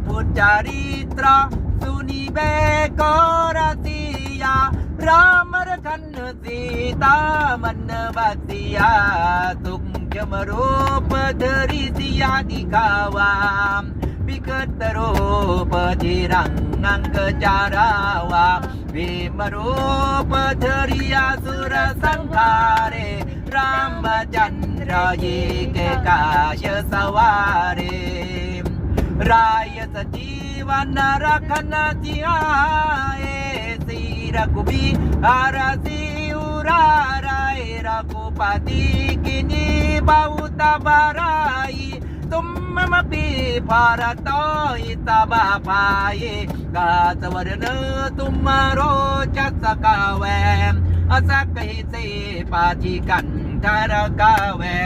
पुचारित्र सुनिबे कोरसिया राम रखन सीता मन बसिया सूक्ष्म रूप धरी सिया दिखावा विकट रूप धीरंग चारावा भीमरूप धरिया सुर संहारे रामचंद्र ये के काश सवारे राय सजीवन रखन जियाए श्री रघुबीर उराराय रघुपति किनी बहुत बराई तुम मपि भारतो तबा पाए गातवरन तुमरो चसकावे असकहि से पाची कंठर कावे।